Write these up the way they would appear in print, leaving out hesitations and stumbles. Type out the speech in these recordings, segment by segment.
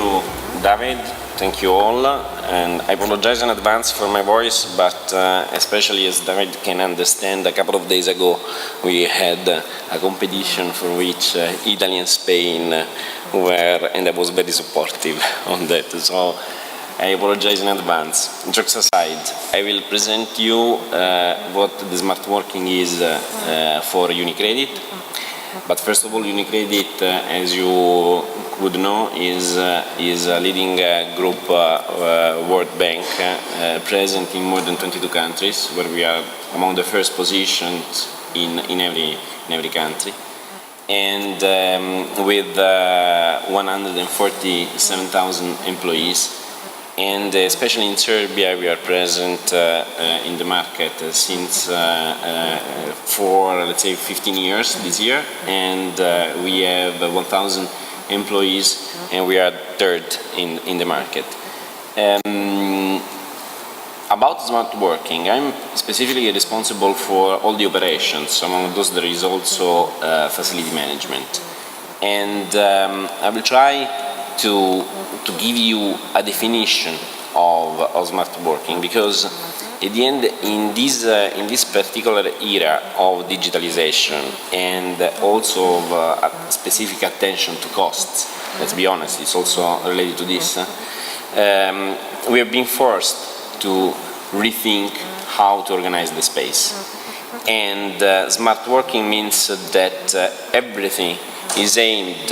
you, David. Thank you all. And I apologize in advance for my voice, but especially as David can understand, a couple of days ago we had a competition for which Italy and Spain were, and I was very supportive on that. So I apologize in advance. Jokes aside, I will present you what the smart working is for Unicredit. But first of all, Unicredit, as you could know, is a leading group, World Bank, present in more than 22 countries, where we are among the first positions in every country, and with 147,000 employees. And especially in Serbia, we are present in the market since for, let's say, 15 years this year, and we have 1,000 employees, and we are third in the market. About smart working, I'm specifically responsible for all the operations. Among those, there is also facility management, and I will try to give you a definition of smart working, because at the end, in this particular era of digitalization and also of a specific attention to costs, let's be honest, it's also related to this, we have been forced to rethink how to organize the space. And smart working means that everything is aimed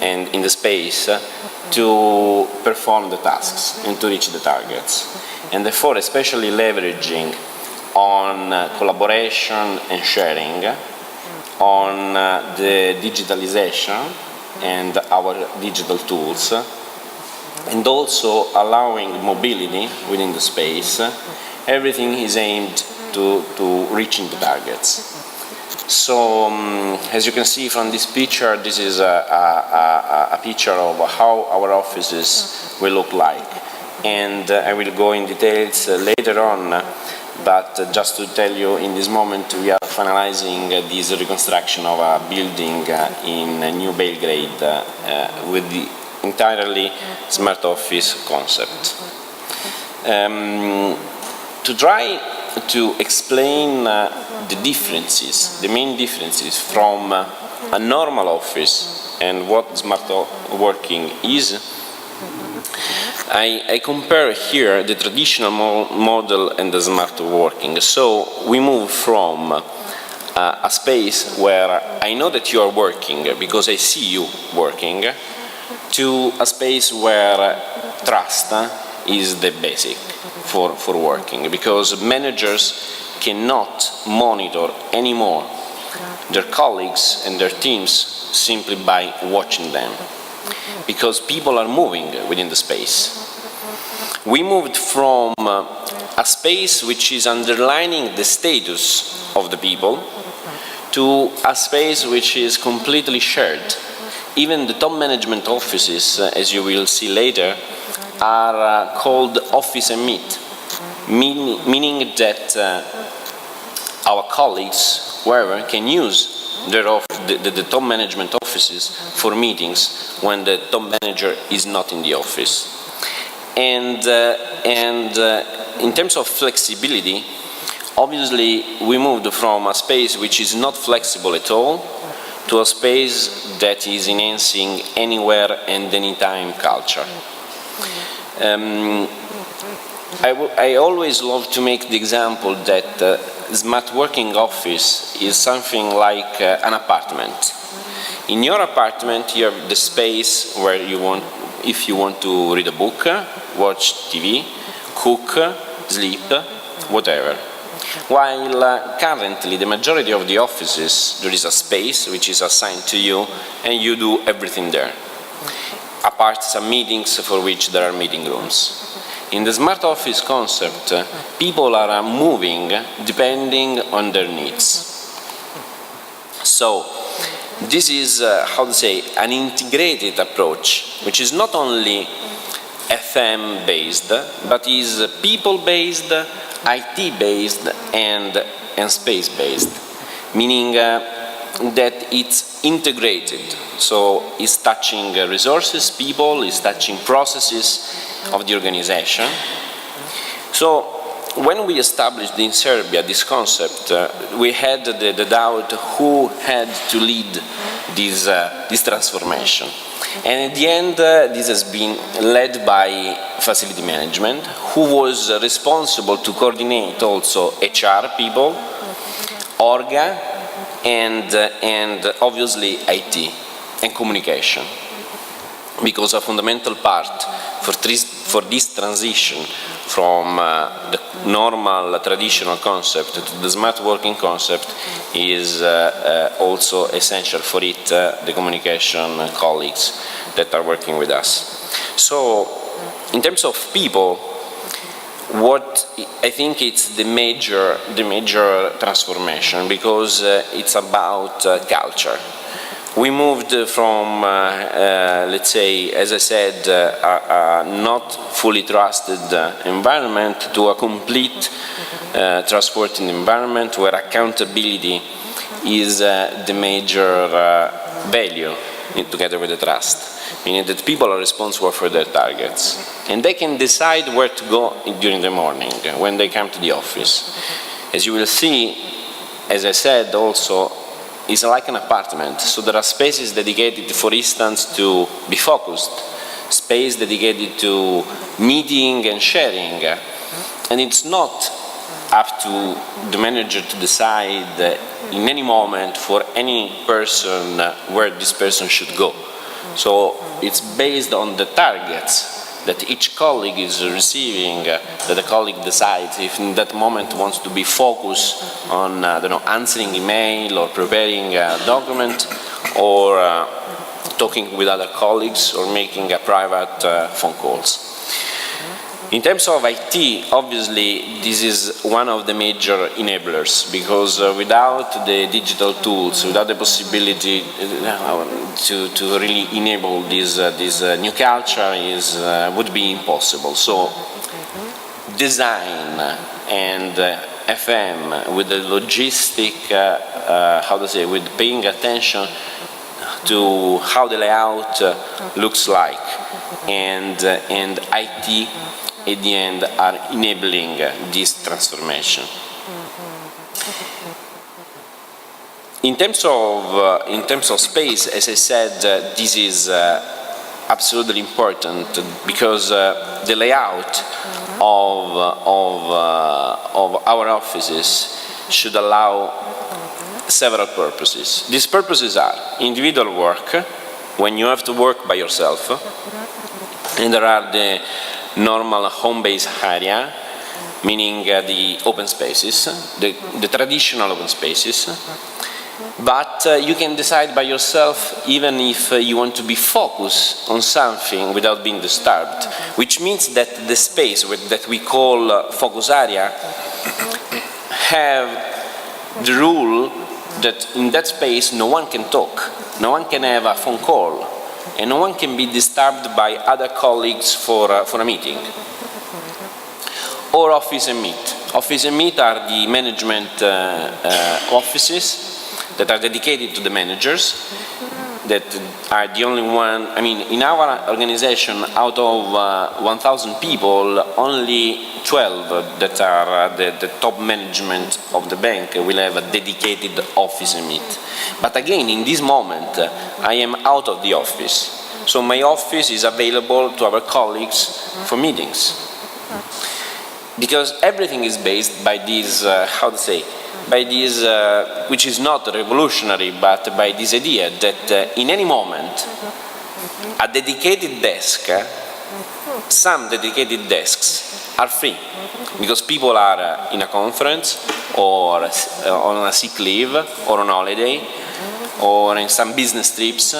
and in the space to perform the tasks and to reach the targets. And therefore, especially leveraging on collaboration and sharing, on the digitalization and our digital tools, and also allowing mobility within the space, everything is aimed to reaching the targets. So, as you can see from this picture, this is a picture of how our offices will look like. And I will go in details later on, but just to tell you, in this moment we are finalizing this reconstruction of a building in New Belgrade with the entirely smart office concept. To try to explain the differences, the main differences from a normal office and what smart working is, I compare here the traditional model and the smart working. So we move from a space where I know that you are working because I see you working, to a space where trust is the basic for working, because managers cannot monitor anymore their colleagues and their teams simply by watching them, because people are moving within the space. We moved from a space which is underlining the status of the people to a space which is completely shared. Even the top management offices, as you will see later, are called office and meet, meaning that our colleagues, wherever, can use the top management offices for meetings when the top manager is not in the office. And in terms of flexibility, obviously we moved from a space which is not flexible at all to a space that is enhancing anywhere and anytime culture. I always love to make the example that smart working office is something like an apartment. In your apartment, you have the space where you want, if you want to read a book, watch TV, cook, sleep, whatever. While currently, the majority of the offices, there is a space which is assigned to you, and you do everything there, apart some meetings for which there are meeting rooms. In the smart office concept, people are moving depending on their needs. So, this is, how to say, an integrated approach, which is not only FM-based, but is people-based, IT-based, and space-based. Meaning, that it's integrated. So it's touching resources, people, it's touching processes of the organization. So when we established in Serbia this concept, we had the doubt who had to lead this transformation. And at the end, this has been led by facility management, who was responsible to coordinate also HR people, Orga, and obviously IT and communication. Because a fundamental part for this transition from the normal traditional concept to the smart working concept is also essential for it, the communication colleagues that are working with us. So in terms of people, what I think it's the major transformation, because it's about culture. We moved from, let's say, as I said, a not fully trusted environment to a complete trustworthy environment where accountability is the major value together with the trust, meaning that people are responsible for their targets and they can decide where to go during the morning when they come to the office. As you will see, as I said also, it's like an apartment, so there are spaces dedicated, for instance, to be focused, space dedicated to meeting and sharing, and it's not up to the manager to decide in any moment for any person where this person should go. So it's based on the targets that each colleague is receiving, that the colleague decides if in that moment wants to be focused on answering email or preparing a document or talking with other colleagues or making a private phone calls. In terms of IT, obviously this is one of the major enablers, because without the digital tools, without the possibility to really enable this new culture would be impossible. So design and FM with the logistic, with paying attention to how the layout looks like, and IT at the end are enabling this transformation. In terms of space, as I said, this is absolutely important, because the layout of our offices should allow several purposes. These purposes are individual work, when you have to work by yourself, and there are the normal home-based area, meaning the open spaces, the traditional open spaces, but you can decide by yourself even if you want to be focused on something without being disturbed, which means that the space that we call focus area have the rule that in that space no one can talk, no one can have a phone call, and no one can be disturbed by other colleagues for a meeting. Or office and meet. Office and meet are the management offices that are dedicated to the managers, that are the only one. I mean, in our organization, out of 1,000 people, only 12 that are the top management of the bank will have a dedicated office and meet. But again, in this moment, I am out of the office, so my office is available to our colleagues for meetings, because everything is based by this, by this, which is not revolutionary, but by this idea that in any moment, a dedicated desk, some dedicated desks are free, because people are in a conference, or on a sick leave, or on holiday, or in some business trips,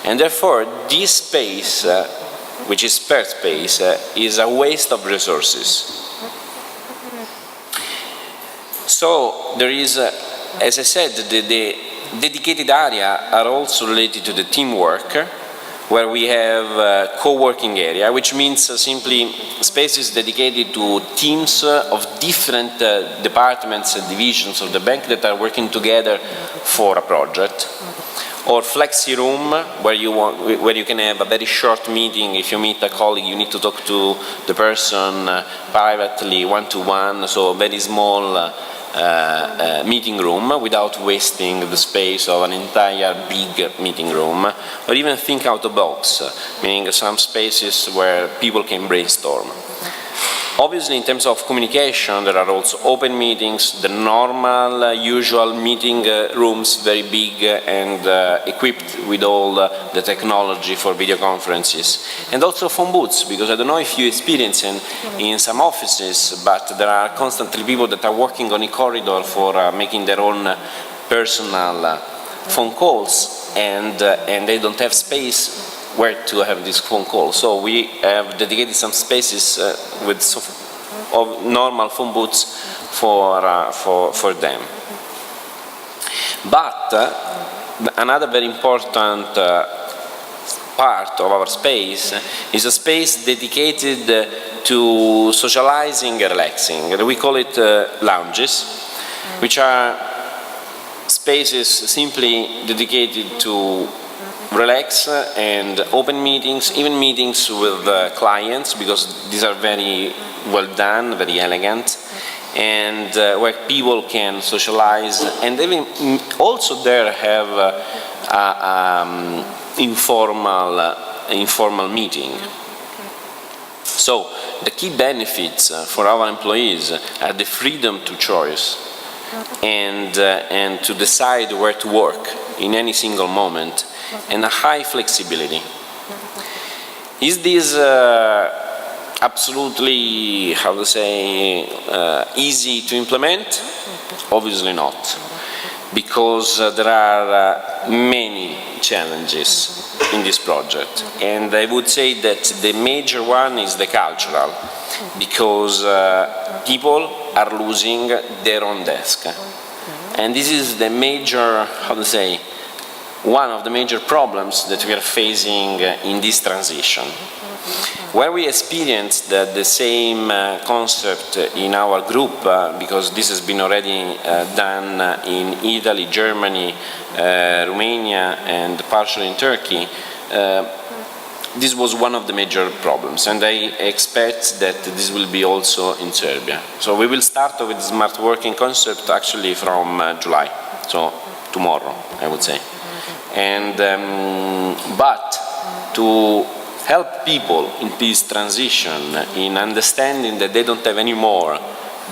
and therefore this space, which is spare space, is a waste of resources. So there is, as I said, the dedicated area are also related to the teamwork, where we have a co-working area, which means simply spaces dedicated to teams of different departments and divisions of the bank that are working together for a project. Or flexi room, where you can have a very short meeting. If you meet a colleague, you need to talk to the person privately, one-to-one, so a very small meeting room without wasting the space of an entire big meeting room. Or even think out of the box, meaning some spaces where people can brainstorm. Obviously, in terms of communication, there are also open meetings, the normal, usual meeting rooms, very big and equipped with all the technology for video conferences. And also phone booths, because I don't know if you experience in some offices, but there are constantly people that are working on a corridor for making their own personal phone calls, and they don't have space where to have this phone call. So we have dedicated some spaces of normal phone booths for them. But another very important part of our space is a space dedicated to socializing and relaxing. We call it lounges, which are spaces simply dedicated to relax and open meetings, even meetings with clients, because these are very well done, very elegant, and where people can socialize, and even also there have informal meeting. So the key benefits for our employees are the freedom to choice and to decide where to work in any single moment, and a high flexibility. Is this absolutely, how to say, easy to implement? Obviously not, because there are many challenges in this project, and I would say that the major one is the cultural, because people are losing their own desk, and this is the major, how to say, one of the major problems that we are facing in this transition. Where we experienced the same concept in our group, because this has been already done in Italy, Germany, Romania, and partially in Turkey, this was one of the major problems, and I expect that this will be also in Serbia. So we will start with the smart working concept actually from July, so tomorrow, I would say. And but to help people in this transition, in understanding that they don't have anymore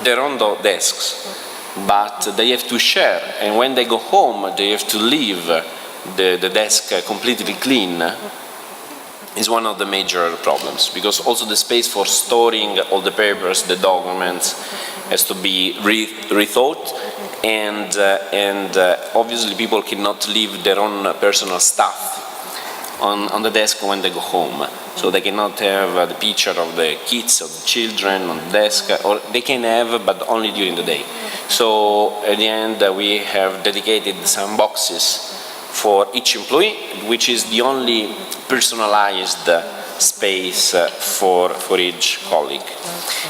their own desks, but they have to share, and when they go home they have to leave the desk completely clean, is one of the major problems, because also the space for storing all the papers, the documents, has to be rethought, and obviously people cannot leave their own personal stuff on the desk when they go home. So they cannot have the picture of the kids, of the children on the desk, or they can have, but only during the day. So at the end we have dedicated some boxes for each employee, which is the only personalized space for each colleague.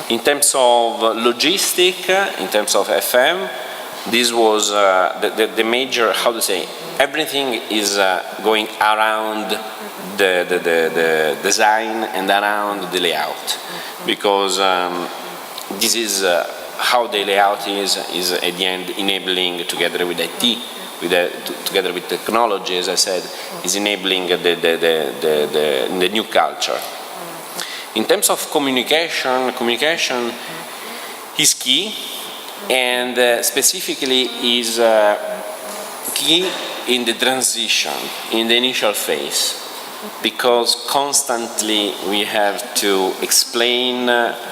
In terms of logistic, in terms of FM, this was the major, how to say, everything is going around the design and around the layout, because this is how the layout is at the end enabling, together with IT, together with technology, as I said, is enabling the new culture. In terms of communication is key, and specifically is key in the transition, in the initial phase, because constantly we have to explain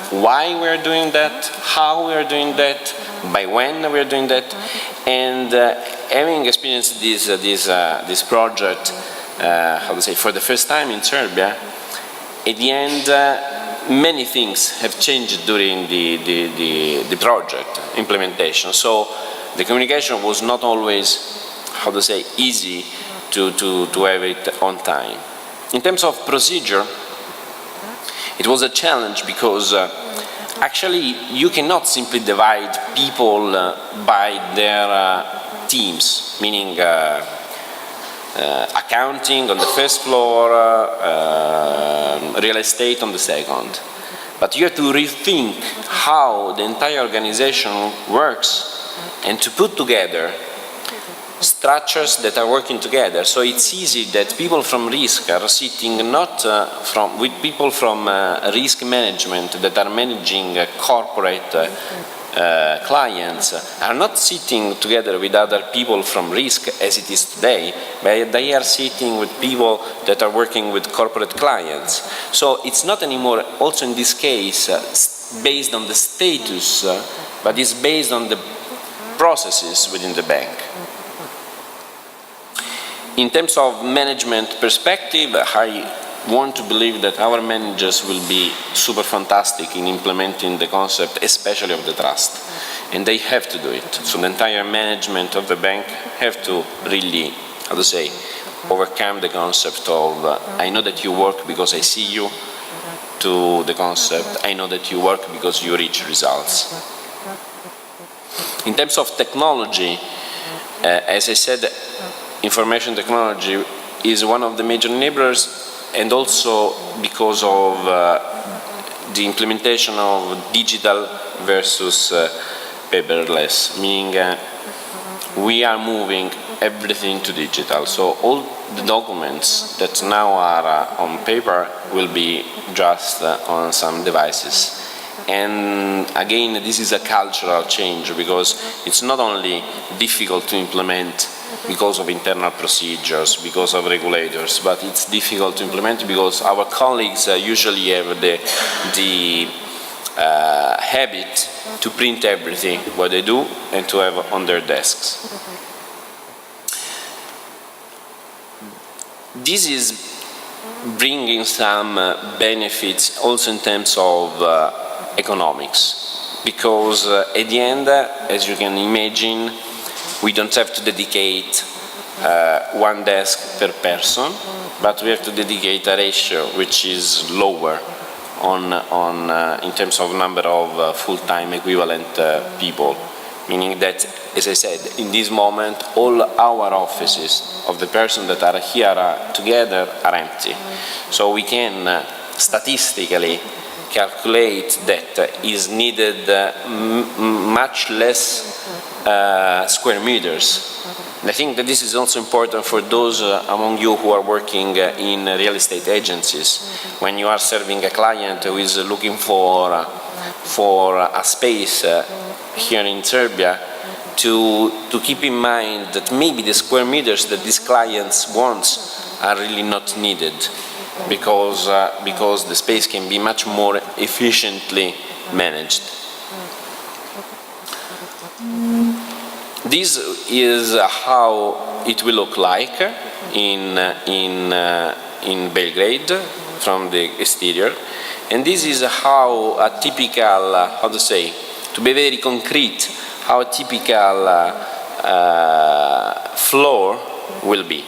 why we are doing that, how we are doing that, by when we are doing that, and having experienced this project, how to say, for the first time in Serbia, at the end, many things have changed during the project implementation. So the communication was not always, how to say, easy to have it on time. In terms of procedure, it was a challenge because actually you cannot simply divide people by their teams, meaning accounting on the first floor, real estate on the second. But you have to rethink how the entire organization works and to put together structures that are working together. So it's easy that people from risk are sitting not with people from risk management that are managing corporate clients are not sitting together with other people from risk as it is today, but they are sitting with people that are working with corporate clients. So it's not anymore, also in this case, based on the status, but it's based on the processes within the bank. In terms of management perspective, I want to believe that our managers will be super fantastic in implementing the concept, especially of the trust. And they have to do it. So the entire management of the bank have to really, how to say, overcome the concept of I know that you work because I see you, to the concept I know that you work because you reach results. In terms of technology, as I said, information technology is one of the major enablers, and also because of the implementation of digital versus paperless, meaning we are moving everything to digital. So all the documents that now are on paper will be just on some devices. And again, this is a cultural change because it's not only difficult to implement because of internal procedures, because of regulators, but it's difficult to implement because our colleagues usually have the habit to print everything what they do and to have on their desks. This is bringing some benefits also in terms of economics, because at the end, as you can imagine, we don't have to dedicate one desk per person, but we have to dedicate a ratio which is lower in terms of number of full-time equivalent people. Meaning that, as I said, in this moment, all our offices of the person that are here together are empty. So we can statistically calculate that is needed much less square meters. And I think that this is also important for those among you who are working in real estate agencies. When you are serving a client who is looking for a space here in Serbia, to keep in mind that maybe the square meters that these clients want are really not needed, because the space can be much more efficiently managed. This is how it will look like in Belgrade from the exterior, and this is how a typical, how to say, to be very concrete, how a typical floor will be.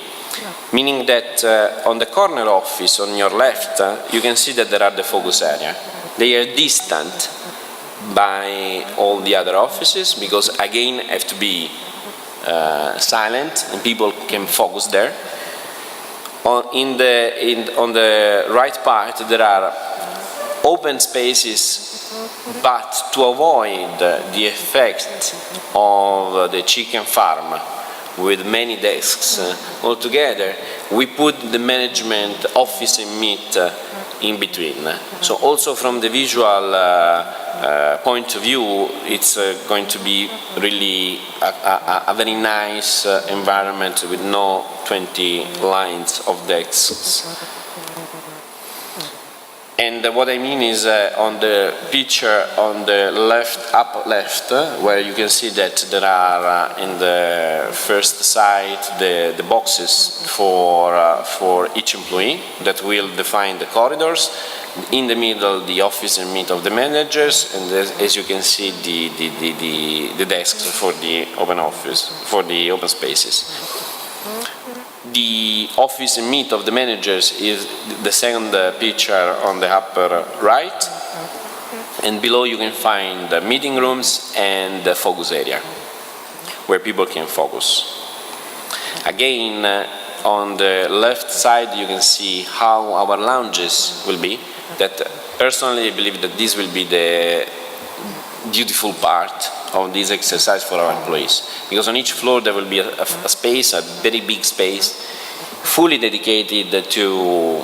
Meaning that on the corner office on your left, you can see that there are the focus area. They are distant by all the other offices because, again, have to be silent and people can focus there. On the right part, there are open spaces, but to avoid the effect of the chicken farm with many desks all together, we put the management office and meet in between. So also from the visual point of view, it's going to be really a very nice environment with no 20 lines of desks. And what I mean is on the picture on the left, upper left, where you can see that there are in the first side the boxes for each employee that will define the corridors. In the middle, the office and meet of the managers, and as you can see, the desks for the open office, for the open spaces. The office and meet of the managers is the second picture on the upper right. And below you can find the meeting rooms and the focus area, where people can focus. Again, on the left side you can see how our lounges will be. That personally I believe that this will be the beautiful part of this exercise for our employees. Because on each floor there will be a space, a very big space, fully dedicated to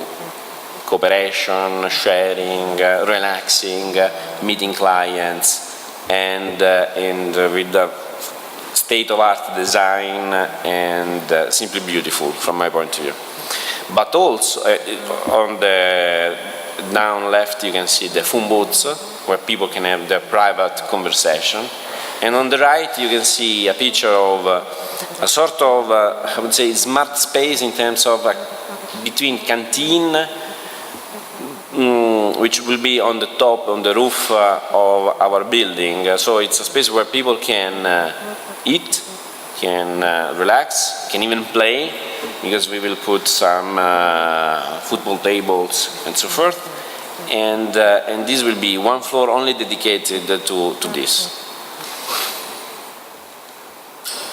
cooperation, sharing, relaxing, meeting clients, and with the state-of-art design and simply beautiful from my point of view. But also on the down left you can see the phone booths where people can have their private conversation. And on the right you can see a picture of a sort of, I would say, smart space in terms of between canteen, which will be on the top, on the roof of our building. So it's a space where people can eat, can relax, can even play, because we will put some football tables and so forth. And this will be one floor only dedicated to this.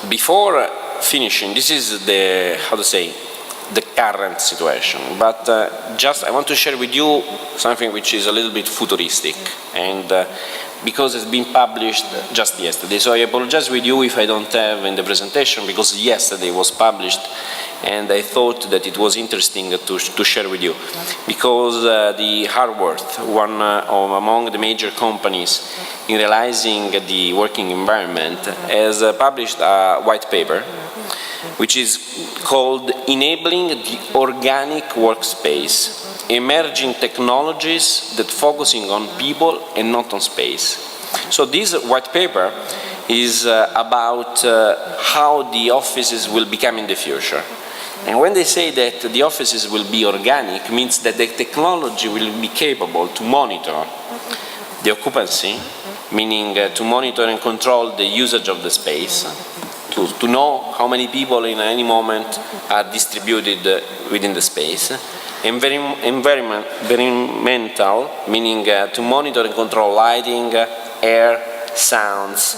Before finishing, this is the, how to say, the current situation, but just I want to share with you something which is a little bit futuristic, and because it's been published just yesterday, so I apologize with you if I don't have in the presentation, because yesterday was published and I thought that it was interesting to share with you, because the Harvard, one of among the major companies in realizing the working environment, has published a white paper which is called Enabling the Organic Workspace, Emerging Technologies that Focusing on People and Not on Space. So this white paper is about how the offices will become in the future. And when they say that the offices will be organic, means that the technology will be capable to monitor the occupancy, meaning to monitor and control the usage of the space, to know how many people in any moment are distributed within the space, and environmental, meaning to monitor and control lighting, air, sounds,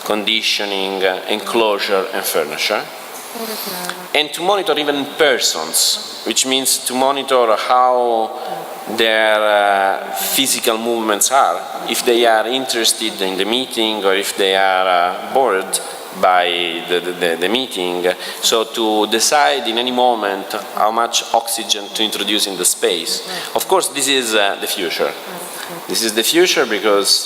conditioning, enclosure and furniture, and to monitor even persons, which means to monitor how their physical movements are, if they are interested in the meeting or if they are bored by the meeting, so to decide in any moment how much oxygen to introduce in the space. Of course, this is the future. This is the future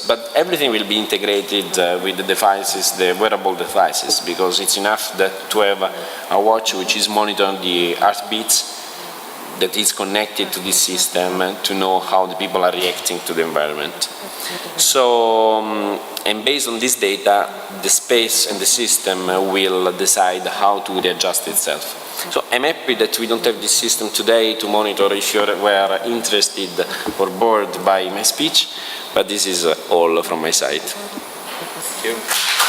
but everything will be integrated with the devices, the wearable devices, because it's enough to have a watch which is monitoring the heartbeats, that is connected to this system to know how the people are reacting to the environment. So, and based on this data, the space and the system will decide how to readjust itself. So I'm happy that we don't have this system today to monitor if you were interested or bored by my speech, but this is all from my side. Thank you.